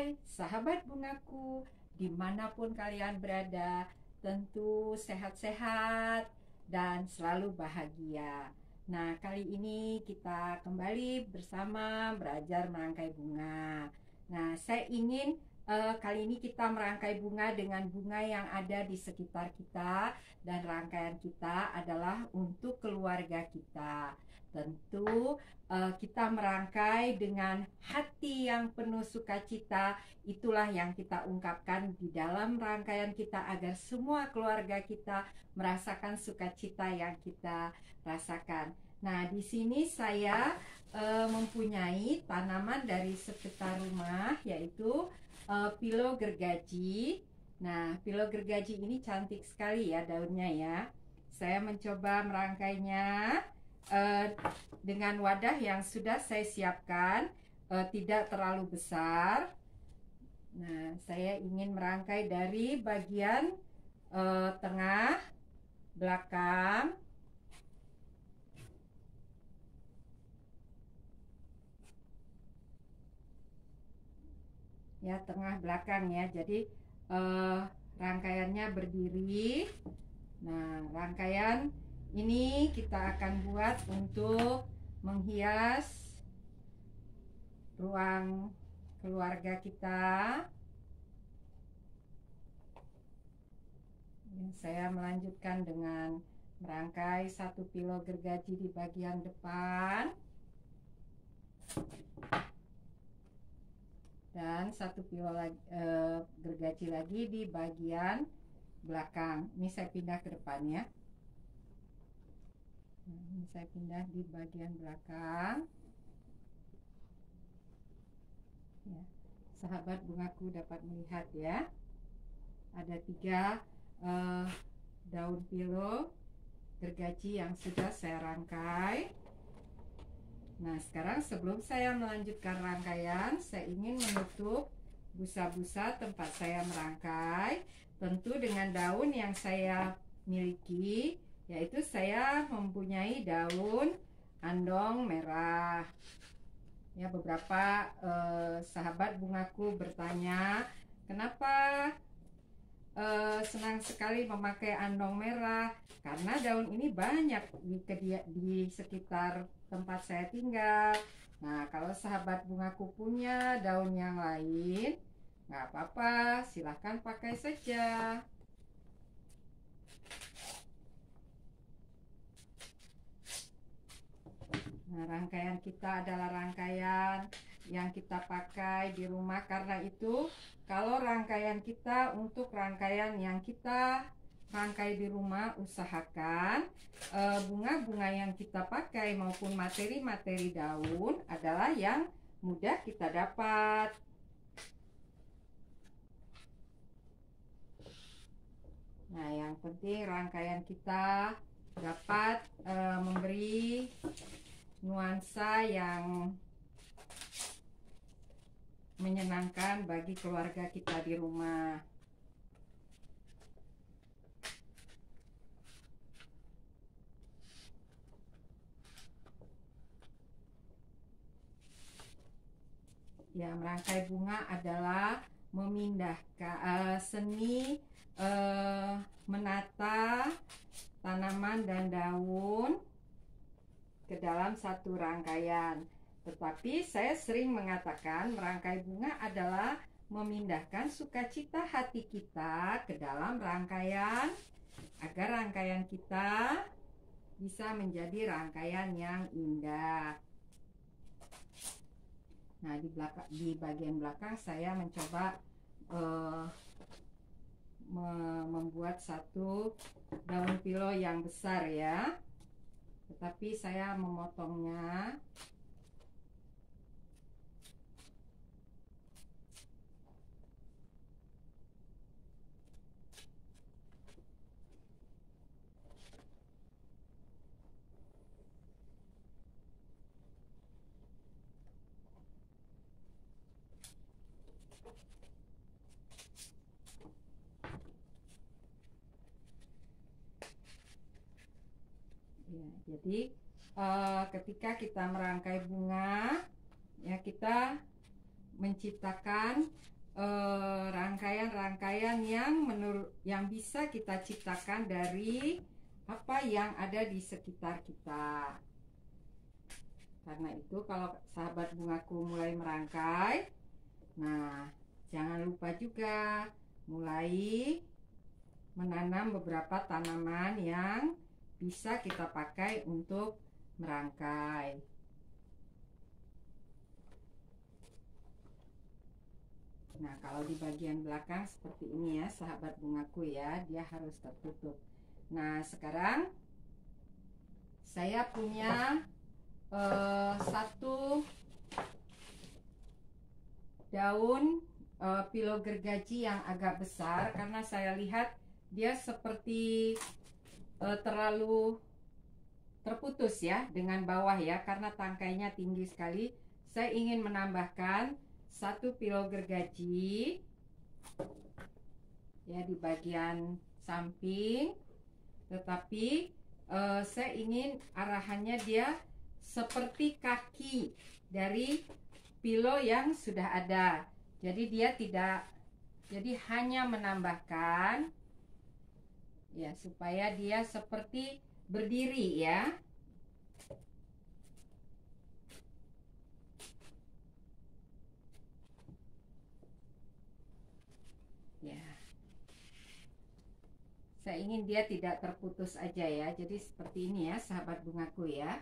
Hai sahabat bungaku, dimanapun kalian berada, tentu sehat-sehat dan selalu bahagia. Nah, kali ini kita kembali bersama belajar merangkai bunga. Nah, saya ingin kali ini kita merangkai bunga dengan bunga yang ada di sekitar kita, dan rangkaian kita adalah untuk keluarga kita. Tentu kita merangkai dengan hati yang penuh sukacita. Itulah yang kita ungkapkan di dalam rangkaian kita, agar semua keluarga kita merasakan sukacita yang kita rasakan. Nah, di sini saya mempunyai tanaman dari sekitar rumah, yaitu pilo gergaji. Nah, pilo gergaji ini cantik sekali ya daunnya ya. Saya mencoba merangkainya dengan wadah yang sudah saya siapkan, tidak terlalu besar. Nah, saya ingin merangkai dari bagian tengah, belakang, ya, tengah belakang ya. Jadi rangkaiannya berdiri. Nah, rangkaian ini kita akan buat untuk menghias ruang keluarga kita. Saya melanjutkan dengan merangkai satu pilo gergaji di bagian depan dan satu pilo gergaji lagi di bagian belakang. Ini saya pindah ke depan ya. Nah, ini saya pindah di bagian belakang. Ya, sahabat bungaku dapat melihat ya, ada 3 daun pilo gergaji yang sudah saya rangkai. Nah, sekarang sebelum saya melanjutkan rangkaian, saya ingin menutup busa-busa tempat saya merangkai, tentu dengan daun yang saya miliki, yaitu saya mempunyai daun andong merah. Ya, beberapa sahabat bungaku bertanya, kenapa senang sekali memakai andong merah? Karena daun ini banyak di sekitar tempat saya tinggal. Nah, kalau sahabat bungaku punya daun yang lain, nggak apa-apa, silahkan pakai saja. Nah, rangkaian kita adalah rangkaian yang kita pakai di rumah. Karena itu, kalau rangkaian kita untuk rangkaian yang kita rangkai di rumah, usahakan bunga-bunga yang kita pakai maupun materi-materi daun adalah yang mudah kita dapat. Nah, yang penting rangkaian kita dapat memberi nuansa yang menyenangkan bagi keluarga kita di rumah. Ya, merangkai bunga adalah memindahkan seni menata tanaman dan daun ke dalam satu rangkaian. Tetapi saya sering mengatakan merangkai bunga adalah memindahkan sukacita hati kita ke dalam rangkaian, agar rangkaian kita bisa menjadi rangkaian yang indah. Nah, di bagian belakang saya mencoba membuat satu daun pilo yang besar ya, tetapi saya memotongnya. Ya, jadi ketika kita merangkai bunga, ya, kita menciptakan rangkaian-rangkaian yang bisa kita ciptakan dari apa yang ada di sekitar kita. Karena itu kalau sahabat bungaku mulai merangkai, nah jangan lupa juga mulai menanam beberapa tanaman yang bisa kita pakai untuk merangkai. Nah, kalau di bagian belakang seperti ini ya, sahabat bungaku ya, dia harus tertutup. Nah, sekarang saya punya satu daun pilo gergaji yang agak besar, karena saya lihat dia seperti terlalu terputus ya dengan bawah ya, karena tangkainya tinggi sekali. Saya ingin menambahkan satu pilo gergaji ya di bagian samping, tetapi saya ingin arahannya dia seperti kaki dari pilo yang sudah ada. Jadi dia tidak, jadi hanya menambahkan ya supaya dia seperti berdiri ya. Ya. Saya ingin dia tidak terputus aja ya. Jadi seperti ini ya sahabat bungaku ya.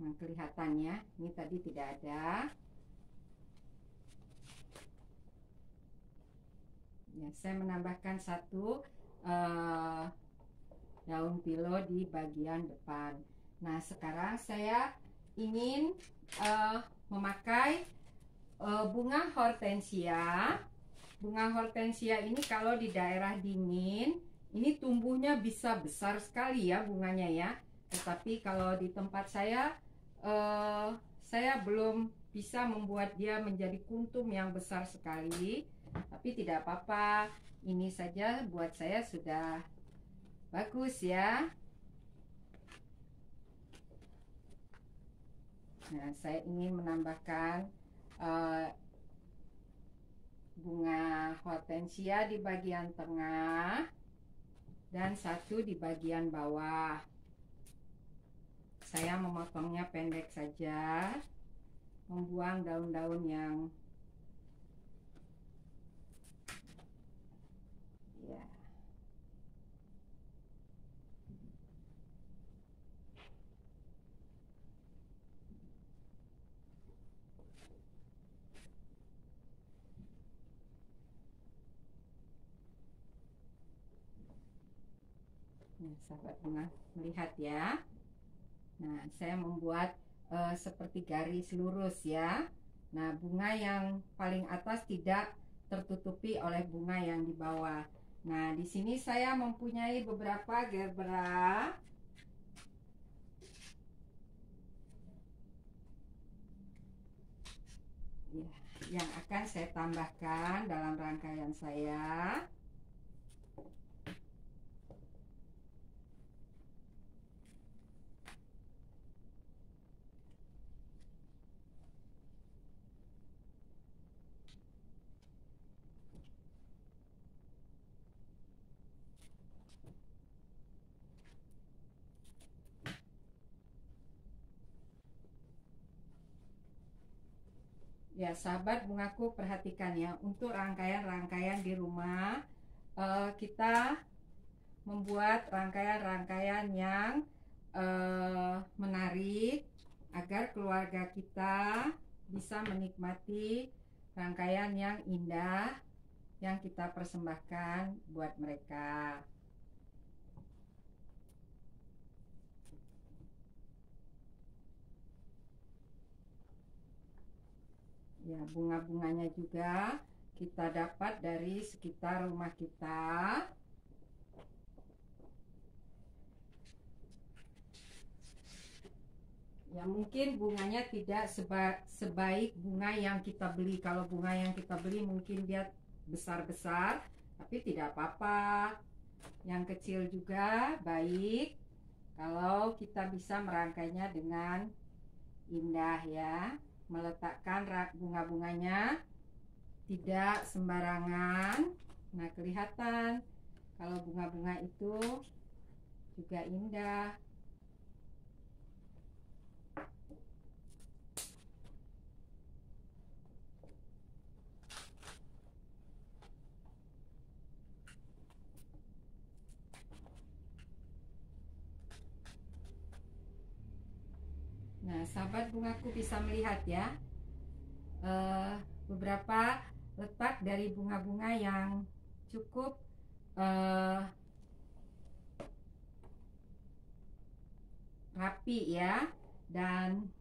Nah, kelihatannya ini tadi tidak ada. Ya, saya menambahkan satu daun pilo di bagian depan. Nah, sekarang saya ingin memakai bunga hortensia. Bunga hortensia ini kalau di daerah dingin, ini tumbuhnya bisa besar sekali ya bunganya ya. Tetapi kalau di tempat saya belum bisa membuat dia menjadi kuntum yang besar sekali. Tapi tidak apa-apa, ini saja buat saya sudah bagus ya. Nah, saya ingin menambahkan bunga hortensia di bagian tengah dan satu di bagian bawah. Saya memotongnya pendek saja, membuang daun-daun yang ya. Nah, sahabat bunga melihat ya. Nah, saya membuat seperti garis lurus ya. Nah, bunga yang paling atas tidak tertutupi oleh bunga yang di bawah. Nah, di sini saya mempunyai beberapa gerbera. Ya, yang akan saya tambahkan dalam rangkaian saya. Ya, sahabat bungaku perhatikan ya, untuk rangkaian-rangkaian di rumah kita membuat rangkaian-rangkaian yang menarik agar keluarga kita bisa menikmati rangkaian yang indah yang kita persembahkan buat mereka. Ya, bunga-bunganya juga kita dapat dari sekitar rumah kita. Ya, mungkin bunganya tidak sebaik bunga yang kita beli. Kalau bunga yang kita beli mungkin dia besar-besar, tapi tidak apa-apa. Yang kecil juga baik kalau kita bisa merangkainya dengan indah ya. Meletakkan bunga-bunganya tidak sembarangan. Nah, kelihatan kalau bunga-bunga itu juga indah. Nah, sahabat bungaku bisa melihat ya, beberapa letak dari bunga-bunga yang cukup rapi ya, dan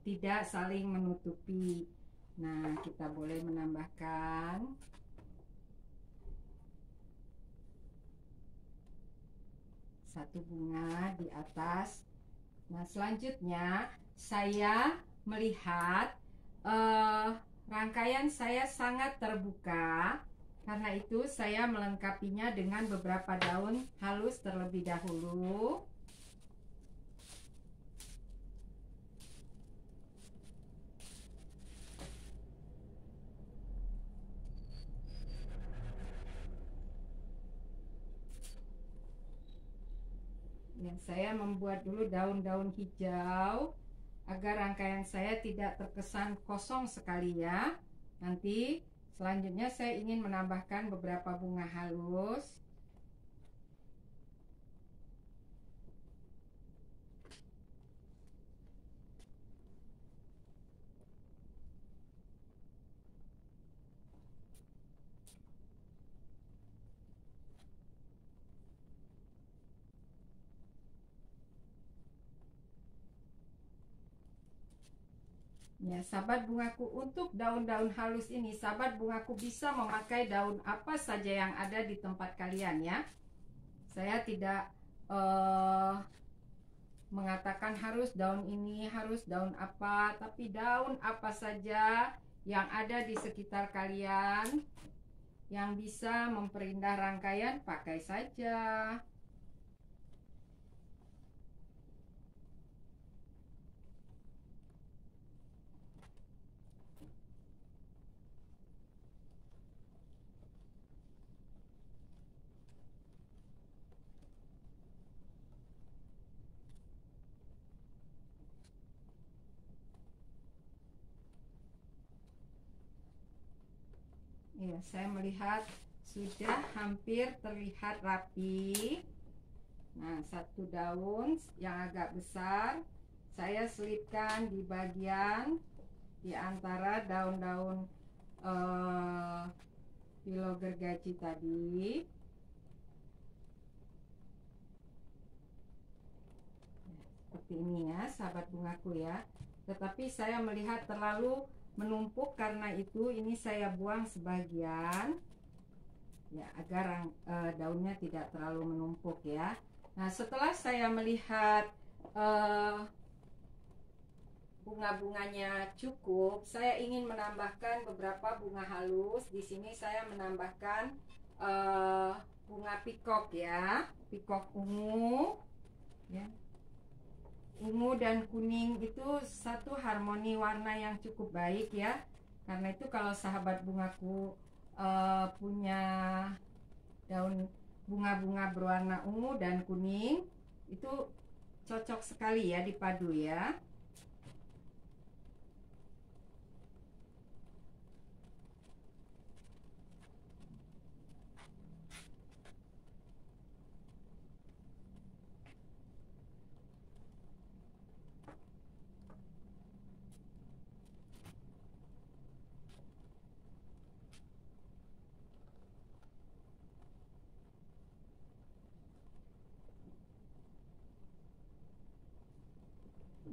tidak saling menutupi. Nah, kita boleh menambahkan satu bunga di atas. Nah, selanjutnya saya melihat rangkaian saya sangat terbuka. Karena itu saya melengkapinya dengan beberapa daun halus terlebih dahulu. Yang saya membuat dulu daun-daun hijau agar rangkaian saya tidak terkesan kosong sekali ya. Nanti selanjutnya saya ingin menambahkan beberapa bunga halus. Ya, sahabat bungaku, untuk daun-daun halus ini, sahabat bungaku bisa memakai daun apa saja yang ada di tempat kalian ya. Saya tidak mengatakan harus daun ini, harus daun apa, tapi daun apa saja yang ada di sekitar kalian yang bisa memperindah rangkaian, pakai saja. Ya, saya melihat sudah hampir terlihat rapi. Nah, satu daun yang agak besar saya selipkan di bagian di antara daun-daun philo gergaji tadi. Seperti ini ya, sahabat bungaku ya. Tetapi saya melihat terlalu menumpuk, karena itu ini saya buang sebagian ya, agar daunnya tidak terlalu menumpuk ya. Nah, setelah saya melihat bunga-bunganya cukup, saya ingin menambahkan beberapa bunga halus. Di sini saya menambahkan bunga pikok ya, pikok ungu ya. Ungu dan kuning itu satu harmoni warna yang cukup baik ya. Karena itu kalau sahabat bungaku punya daun bunga-bunga berwarna ungu dan kuning, itu cocok sekali ya dipadu ya.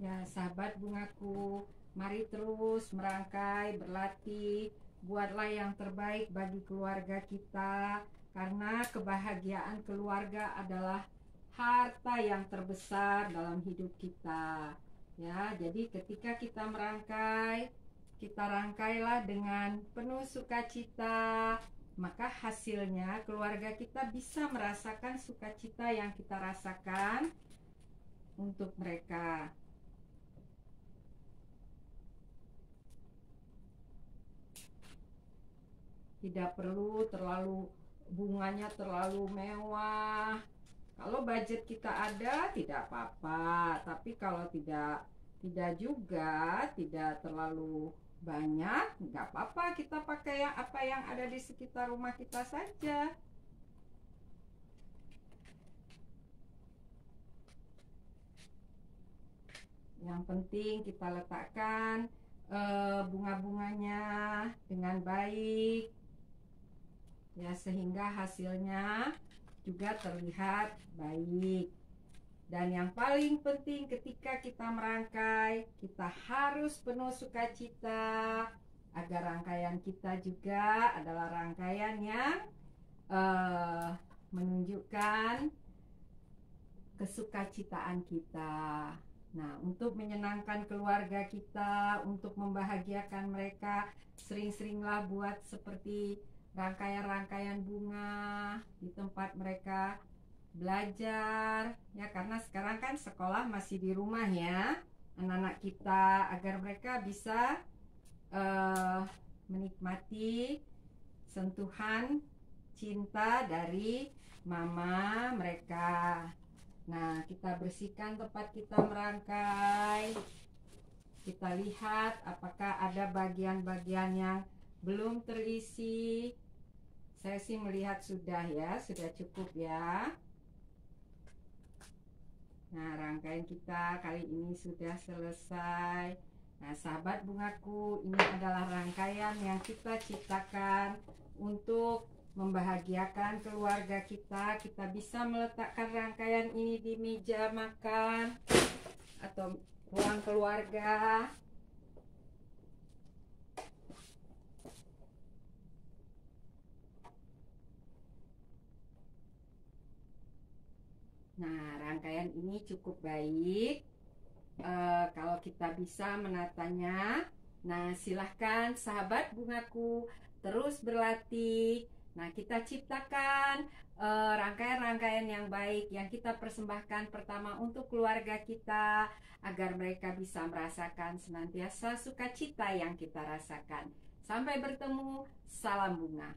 Ya, sahabat bungaku, mari terus merangkai, berlatih, buatlah yang terbaik bagi keluarga kita, karena kebahagiaan keluarga adalah harta yang terbesar dalam hidup kita. Ya, jadi ketika kita merangkai, kita rangkailah dengan penuh sukacita, maka hasilnya keluarga kita bisa merasakan sukacita yang kita rasakan untuk mereka. Tidak perlu terlalu bunganya terlalu mewah. Kalau budget kita ada tidak apa-apa, tapi kalau tidak juga tidak terlalu banyak, nggak apa-apa, kita pakai apa yang ada di sekitar rumah kita saja. Yang penting kita letakkan bunga-bunganya dengan baik ya, sehingga hasilnya juga terlihat baik. Dan yang paling penting ketika kita merangkai, kita harus penuh sukacita agar rangkaian kita juga adalah rangkaian yang menunjukkan kesukacitaan kita. Nah, untuk menyenangkan keluarga kita, untuk membahagiakan mereka, sering-seringlah buat seperti rangkaian-rangkaian bunga di tempat mereka belajar ya, karena sekarang kan sekolah masih di rumah ya anak-anak kita, agar mereka bisa menikmati sentuhan cinta dari mama mereka. Nah, kita bersihkan tempat kita merangkai. Kita lihat apakah ada bagian-bagian yang belum terisi. Saya sih melihat sudah ya, sudah cukup ya. Nah, rangkaian kita kali ini sudah selesai. Nah, sahabat bungaku, ini adalah rangkaian yang kita ciptakan untuk membahagiakan keluarga kita. Kita bisa meletakkan rangkaian ini di meja makan atau ruang keluarga. Nah, rangkaian ini cukup baik kalau kita bisa menatanya. Nah, silahkan sahabat bungaku terus berlatih. Nah, kita ciptakan rangkaian-rangkaian yang baik yang kita persembahkan pertama untuk keluarga kita, agar mereka bisa merasakan senantiasa sukacita yang kita rasakan. Sampai bertemu, salam bunga.